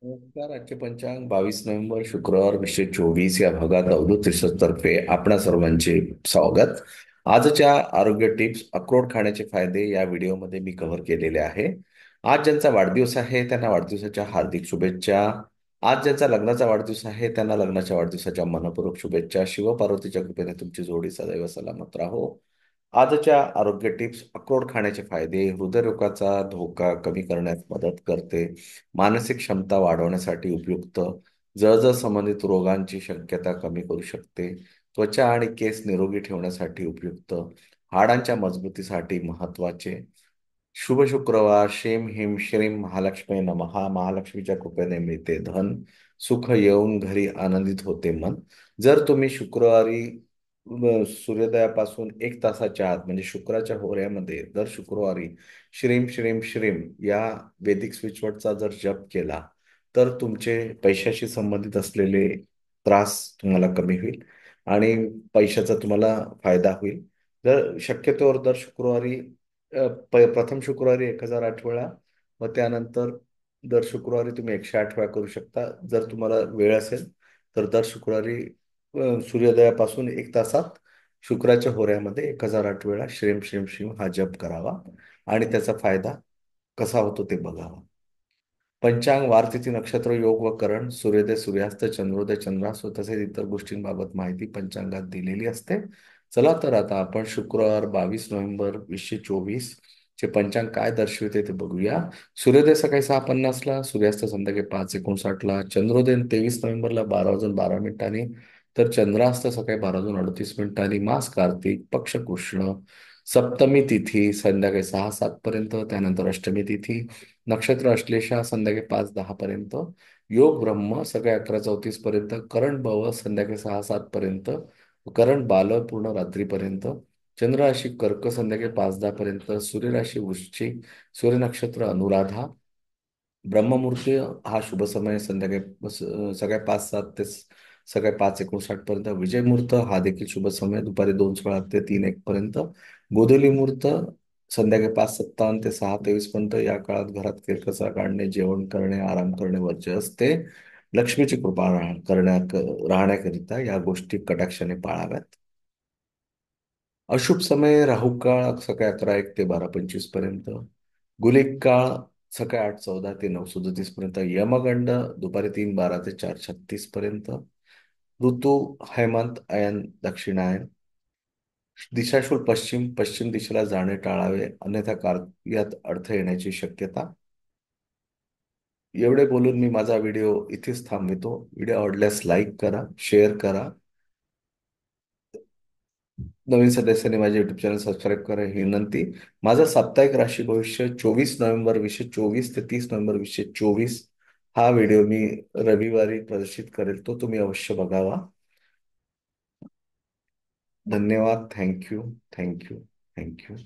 नमस्कार. आजचे पंचांग 22 नोव्हेंबर शुक्रवार 2024 या भागात अवधूत रिसर्च तर्फे आपणा सर्वांचे स्वागत. आजच्या आरोग्य टिप्स अक्रोड खाण्याचे फायदे या व्हिडिओमध्ये मी कव्हर केलेले आहे. आज ज्यांचा वाढदिवस आहे त्यांना वाढदिवसाच्या हार्दिक शुभेच्छा. आज ज्यांचा लग्नाचा वाढदिवस आहे त्यांना लग्नाच्या वाढदिवसाच्या मनपूर्वक शुभेच्छा. शिवपार्वतीच्या कृपेने तुमची जोडी सदैव सलामत राहो. आजच्या आरोग्य टिप्स अक्रोड खाण्याचे फायदे. हृदयरोगाचा धोका कमी करण्यास मदत करते. मानसिक क्षमता वाढवण्यासाठी उपयुक्त. जळजळ संबंधित रोगांची शक्यता कमी करू शकते. त्वचा आणि केस निरोगी ठेवण्यासाठी उपयुक्त. हाडांच्या मजबूतीसाठी महत्वाचे. शुभ शुक्रवार. शेम हिम श्रीम महालक्ष्मी नमः. महालक्ष्मीच्या कृपेने मिळते धन. सुख येऊन घरी आनंदित होते मन. जर तुम्ही शुक्रवारी सूर्योदयापासून 1 तासाच्या आत म्हणजे शुक्राच्या होऱ्यामध्ये दर शुक्रवारी श्रीम श्रीम श्रीम या वैदिक स्विचवर्डचा जर जप केला तर तुमचे पैशाशी संबंधित असलेले त्रास तुम्हाला कमी होईल आणि पैशाचा तुम्हाला फायदा होईल. जर शक्यतोवर दर शुक्रवारी प्रथम शुक्रवारी 1008 वेळा व त्यानंतर दर शुक्रवारी तुम्ही 108 वेळा करू शकता. जर तुम्हाला वेळ असेल तर दर शुक्रवारी सूर्योदयापासून 1 तासात शुक्राच्या होऱ्यामध्ये 1008 वेळा श्रीम श्रीम श्रीम हा जप करावा आणि त्याचा फायदा कसा होतो ते बघावा. पंचांग वार तिथी नक्षत्र योग व करण सूर्योदय सूर्यास्त चंद्रोदय चंद्रास्त तसेच इतर गोष्टींबाबत माहिती पंचांगात दिलेली असते. चला तर आता आपण शुक्रवार 22 नोव्हेंबर 2024 चे पंचांग काय दर्शविते ते बघूया. सूर्योदय सकाळी 6:50 ला, सूर्यास्त संध्याकाळी 5:59 ला, चंद्रोदय 23 नोव्हेंबरला 12 वाजून 12 मिनिटांनी, तर चंद्रास्त सकाळी 12 वाजून 38 मिनिटांनी. मास कार्तिक, पक्ष कृष्ण, सप्तमी तिथी संध्याकाळी 6:07 पर्यंत, त्यानंतर अष्टमी तिथी, नक्षत्र अश्लेषा संध्याकाळी 5:10 पर्यंत, योग ब्रह्म सकाळी 11:34 पर्यंत, करण भव संध्याकाळी 6:07 पर्यंत, करण बाल पूर्ण रात्रीपर्यंत, चंद्र राशी कर्क संध्याकाळी 5:10 पर्यंत, सूर्यराशी वृश्चिक, सूर्य नक्षत्र अनुराधा, ब्रह्ममुहूर्त हा शुभ समय संध्याकाळी सकाळी 5:07 ते सकाळी 5:59 पर्यंत, विजय मुहूर्त हा देखील शुभ समय दुपारी 2:16 ते 3:01 पर्यंत, गोधूली मुहूर्त संध्याकाळी 5:57 ते 6:23 पर्यंत. या काळात घरात केरकचरा काढणे, जेवण करणे, आराम करणे वर्ज्य असते. लक्ष्मीची कृपा राहण्याकरिता या गोष्टी कटाक्षाने पाळाव्यात. अशुभ समय राहू काळ सकाळी 11:01 ते 12:25 पर्यंत, गुलिक काळ सकाळी 8:14 ते 9:37 पर्यंत, यमगंड दुपारी 3:12 ते 4:36 पर्यंत, ऋतू हेमंत अयन दक्षिणायन, दिशाशूल पश्चिम, पश्चिम दिशेला जाणे टाळावे अन्यथा कार्यात अडथळे येण्याची शक्यता. एवढे बोलून मी माझा व्हिडिओ इथेच थांबवितो. व्हिडिओ आवडल्यास लाईक करा, शेअर करा. नवीन सदस्यांनी माझे युट्यूब चॅनल सबस्क्राईब करा ही विनंती. माझं साप्ताहिक राशी भविष्य 24 नोव्हेंबर 2024 ते 30 नोव्हेंबर 2024 हा व्हिडिओ मी रविवारी प्रदर्शित करेल, तो तुम्ही अवश्य बघावा. धन्यवाद. थँक्यू. थँक्यू. थँक्यू.